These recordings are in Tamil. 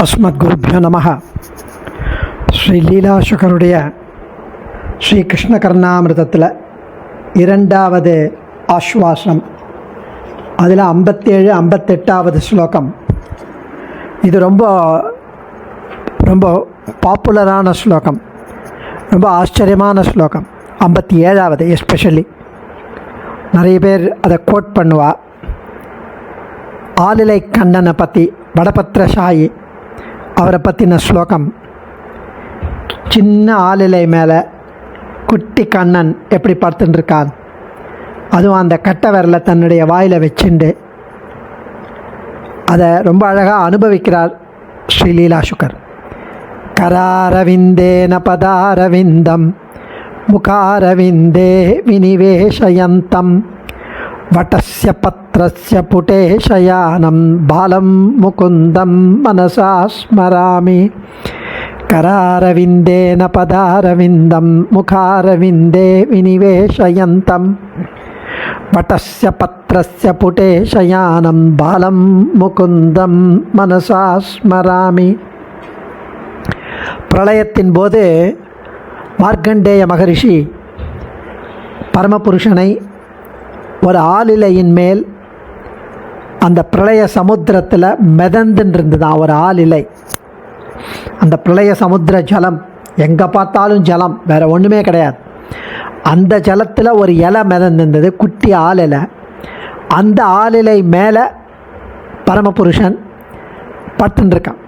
அஸ்மத்குருப்யோ நமஹ. ஸ்ரீ லீலாசுகருடைய ஸ்ரீ கிருஷ்ண கர்ணாமிருதத்தில் இரண்டாவது ஆஸ்வாசம், அதில் 57 58வது ஸ்லோகம். இது ரொம்ப ரொம்ப பாப்புலரான ஸ்லோகம், ரொம்ப ஆச்சரியமான ஸ்லோகம். 57வது எஸ்பெஷலி நிறைய பேர் அதை கோட் பண்ணுவா. ஆலிலை கண்ணனை பற்றி, வடபத்திரசாயி அவரை பற்றின ஸ்லோகம். சின்ன ஆலிலை மேலே குட்டி கண்ணன் எப்படி படுத்துட்டு இருக்கான், அதுவும் அந்த கட்டை விரலை தன்னுடைய வாயில் வச்சுண்டு அதை ரொம்ப அழகாக அனுபவிக்கிறார் ஸ்ரீ லீலாசுகர். கராரவிந்தேன பதாரவிந்தம் முகாரவிந்தே வினிவேஷயந்தம் வட்டஸ்ய பத்ரஸ்ய புடேஷயானம் பாலம் முகுந்தம் மனசா ஸ்மராமி. கராரவிந்தேன பதாரவிந்தம் முகாரவிந்தே வினிவேஷயந்தம் வட்டஸ்ய பத்ரஸ்ய புடேஷயானம் பாலம் முகுந்தம் மனசா ஸ்மராமி. பிரளயத்தின் போது மார்க்கண்டேய மகரிஷி பரமபுருஷனை ஒரு ஆலிலையின் மேல் அந்த பிரளய சமுத்திரத்தில் மிதந்துன்னு இருந்ததான் ஒரு ஆலிலை. அந்த பிரளய சமுத்திர ஜலம், எங்கே பார்த்தாலும் ஜலம், வேறு ஒன்றுமே கிடையாது. அந்த ஜலத்தில் ஒரு இலை மிதந்திருந்தது, குட்டி ஆலிலை. அந்த ஆலிலை மேலே பரமபுருஷன் படுத்துட்டுருக்கான்.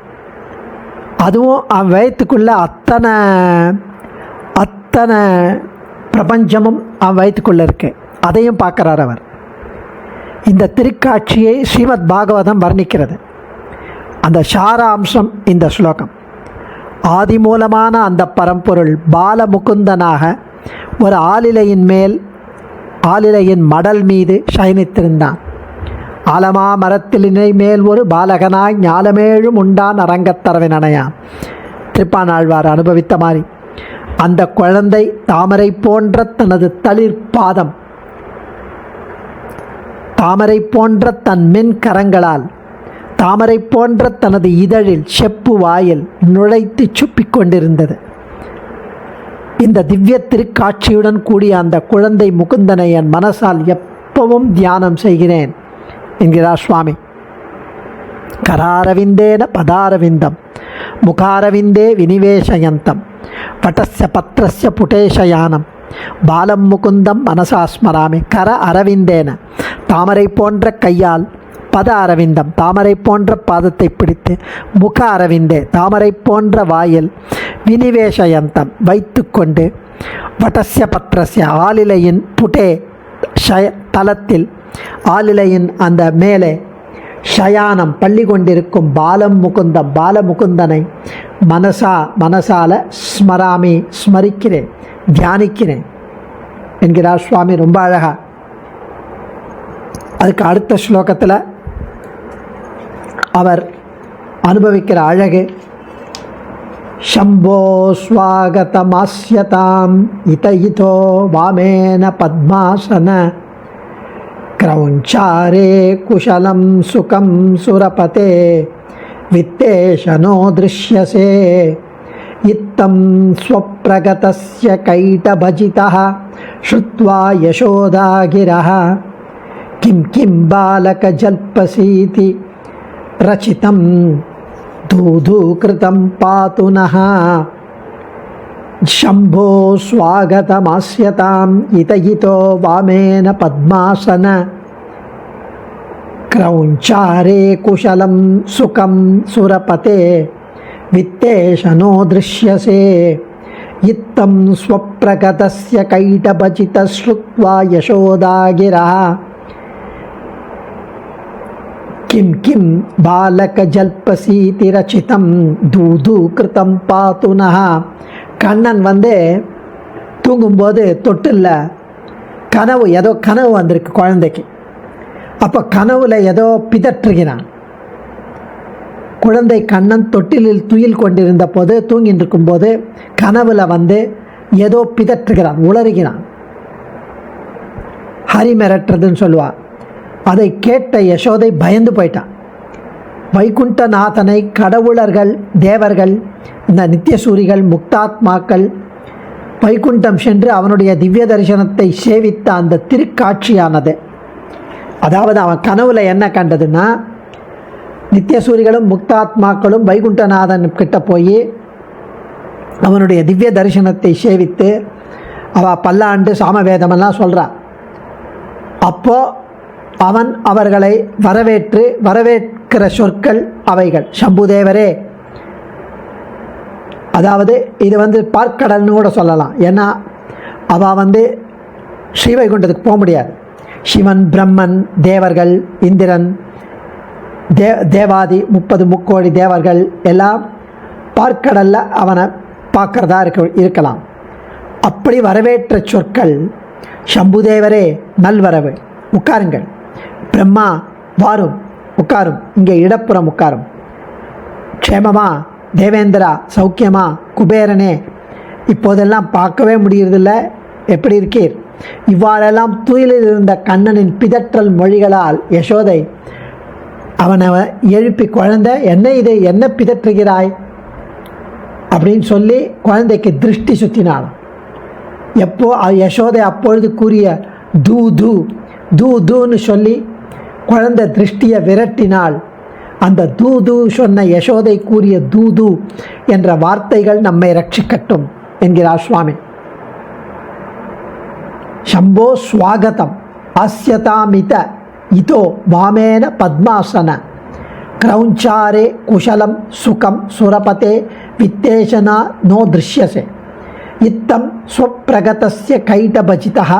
அதுவும் அவன் வயிற்றுக்குள்ளே அத்தனை பிரபஞ்சமும் அவன் வயிற்றுக்குள்ளே இருக்கு. அதையும் பார்க்குறார் அவர். இந்த திருக்காட்சியை ஸ்ரீமத் பாகவதம் வர்ணிக்கிறது. அந்த சாராம்சம் இந்த ஸ்லோகம். ஆதி மூலமான அந்த பரம்பொருள் பாலமுகுந்தனாக ஒரு ஆலிலையின் மடல் மீது சயனித்திருந்தான். ஆலமா மரத்திலினை மேல் ஒரு பாலகனாய் ஞாலமேழும் உண்டான் அரங்கத்தரவின் அணையான். திருப்பானாழ்வார் அனுபவித்த மாதிரி அந்த குழந்தை தாமரை போன்ற தனது தளிர்பாதம், தாமரை போன்ற தன் மென் கரங்களால், தாமரை போன்ற தனது இதழில் செப்பு வாயில் நுழைத்து சுப்பிக் கொண்டிருந்தது. இந்த திவ்ய திருக்காட்சியுடன் கூடிய அந்த குழந்தை முகுந்தனை என் மனசால் எப்பவும் தியானம் செய்கிறேன் என்கிறார் சுவாமி. கராரவிந்தேன பதாரவிந்தம் முகாரவிந்தே வினிவேஷயந்தம் வட்டஸ்ய பத்ரஸ்ய புடேஷயானம் பாலம் முகுந்தம் மனசா ஸ்மராமி. கர அரவிந்தேன தாமரை போன்ற கையால், பத அரவிந்தம் தாமரை போன்ற பாதத்தை பிடித்து, முக அரவிந்தே தாமரை போன்ற வாயில், வினிவேஷயந்தம் வைத்து கொண்டு, வட்டஸ்ய பத்ரஸ்ய ஆலிலையின் புடே தலத்தில், ஆலிலையின் அந்த மேலே ஷயானம் பள்ளி கொண்டிருக்கும் பாலம் முகுந்தம் பாலமுகுந்தனை மனசால ஸ்மராமி ஸ்மரிக்கிறேன், தியானிக்கிறேன் என்கிறார் சுவாமி. ரொம்ப அழகா. அதுக்கு அடுத்த ஸ்லோகத்தில் அவர் அனுபவிக்கிற அழகு. ஷம்போ ஸ்வாகதமாஸ்யதாம் இதயிதோ வாமேன பத்மாசன கிரௌஞ்சாரே குஷலம் சுகம் சுரபதே வித்தேஷனோ திருஷ்யசே இத்தம் ஸ்வப்ரகதஸ்ய கைடபஜிதः ஸ்ருத்வா யசோதாகிரः கிம் கிம் பாலகஜல்பசீதி ரச்சிதம் தூதூகிருதம் பாது நः. शम्भो स्वागतमास्यताम् इतयितो वामेन पद्मासन क्रौञ्चारे कुशलं सुखं सुरपते वित्तेशनो दृश्यसे इत्थं स्वप्रगतस्य कैटभजितः श्रुत्वा यशोदागिरः किं किं बालकजल्पसीति रचितं दूधूकृतं पातु नः. கண்ணன் தூங்கும்போது தொட்டில் ஏதோ கனவு வந்திருக்கு குழந்தைக்கு. அப்போ கனவுல ஏதோ பிதற்றுகிறான் குழந்தை. கண்ணன் தொட்டிலில் துயில் கொண்டிருந்த போது, தூங்கிட்டு இருக்கும்போது கனவுல ஏதோ பிதற்றுகிறான், உளறுகிறான். ஹரி மிரட்டுறதுன்னு சொல்லுவாள். அதை கேட்ட யசோதை பயந்து போயிட்டான். வைகுண்டநாதனை கடவுளர்கள், தேவர்கள், இந்த நித்தியசூரிகள், முக்தாத்மாக்கள் வைகுண்டம் சென்று அவனுடைய திவ்ய தரிசனத்தை சேவித்த அந்த திருக்காட்சியானது, அதாவது அவன் கனவுல என்ன கண்டதுன்னா, நித்தியசூரிகளும் முக்தாத்மாக்களும் வைகுண்டநாதன் கிட்ட போய் அவனுடைய திவ்ய தரிசனத்தை சேவித்து பல்லாண்டு சாமவேதமெல்லாம் சொல்கிறான். அப்போது அவன் அவர்களை வரவேற்கிற சொற்கள் அவைகள். சம்புதேவரே, அதாவது இது பார்க்கடல்னு கூட சொல்லலாம். ஏன்னா அவள் ஸ்ரீவைகுண்டத்துக்கு போக முடியாது. சிவன், பிரம்மன், தேவர்கள், இந்திரன், தேவாதி 30 முக்கோடி தேவர்கள் எல்லாம் பார்க்கடலில் அவனை பார்க்கறதா இருக்கலாம். அப்படி வரவேற்ற சொற்கள், சம்புதேவரே நல்வரவு, உட்காருங்கள். பிரம்மா வாரும், உட்காரும், இங்கே இடப்புறம் உட்காரும். க்ஷேமமா? தேவேந்திரா சௌக்கியமா? குபேரனே, இப்போதெல்லாம் பார்க்கவே முடியறதில்ல, எப்படி இருக்கீர்? இவ்வாறெல்லாம் துயிலில் இருந்த கண்ணனின் பிதற்றல் மொழிகளால் யசோதை அவனை எழுப்பி, குழந்தை என்ன பிதற்றுகிறாய் அப்படின்னு சொல்லி குழந்தைக்கு திருஷ்டி சுற்றினாள். யசோதை அப்பொழுது கூறிய தூ தூ தூ தூன்னு சொல்லி குழந்தை திருஷ்டியை விரட்டினாள். அந்த தூ தூ சொன்ன யசோதை கூறிய தூ தூ என்ற வார்த்தைகள் நம்மை ரட்சிக்கட்டும் என்கிறார் சுவாமி. சம்போ ஸ்வாகதம் ஆஸ்யதாமித இதோ வாமேன பத்மாசன கிரௌஞ்சாரே குஷலம் சுகம் சுரபதே வித்தேஷனா நோ திருஷ்யசே இத்தம் ஸ்வப்பிரகதஸ்ய கைடபஜிதः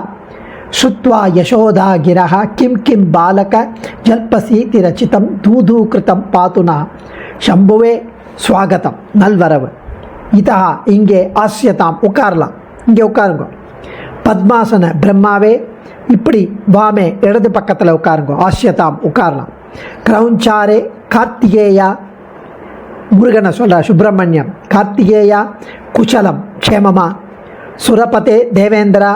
ஸ்ருத்வா யசோதா கிரஹ கிம் கிம் பாலக ஜல்பசீதி ரச்சிதம் தூதூகிருதம் பாதுனா. சம்புவே ஸ்வாகதம், நல்வரவு. இதா இங்கே ஆஸ்யதாம், உட்காரலாம், இங்கே உட்காருங்க. பத்மாசன பிரம்மாவே இப்படி வாமே இடது பக்கத்தில் உட்காருங்க. ஆஸ்யதாம், உட்காரலாம். கிரௌஞ்சாரே கார்த்திகேயா, முருகனை சொல்ற சுப்பிரமணியம், கார்த்திகேயா குச்சலம் க்ஷேமமா? சுரபதே தேவேந்திரா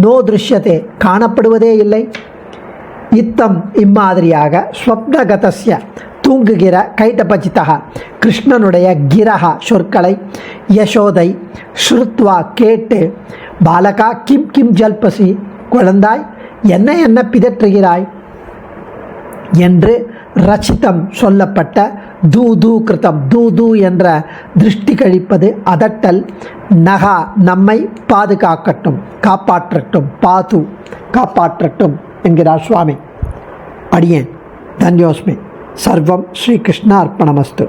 நோ திருஷ்யத்தே, காணப்படுவதே இல்லை. இத்தம் இம்மாதிரியாக ஸ்வப்னகதஸ்ய தூங்குகிற கைடபஜிதா கிருஷ்ணனுடைய கிரஹ சொற்களை யசோதை ஸ்ருத்வா கேட்டு, பாலகா கிம் கிம் ஜல்பசி, குழந்தாய் என்ன பிதற்றுகிறாய் என்று ரச்சிதம் சொல்லப்பட்ட தூது கிருதம், தூது என்ற திருஷ்டி கழிப்பது, அதட்டல், நகா நம்மை பாதுகாக்கட்டும், காப்பாற்றட்டும், பாது காப்பாற்றட்டும் என்கிறார் சுவாமி. அடியேன் தன்யோஸ்மி. சர்வம் ஸ்ரீகிருஷ்ண அர்ப்பணமஸ்து.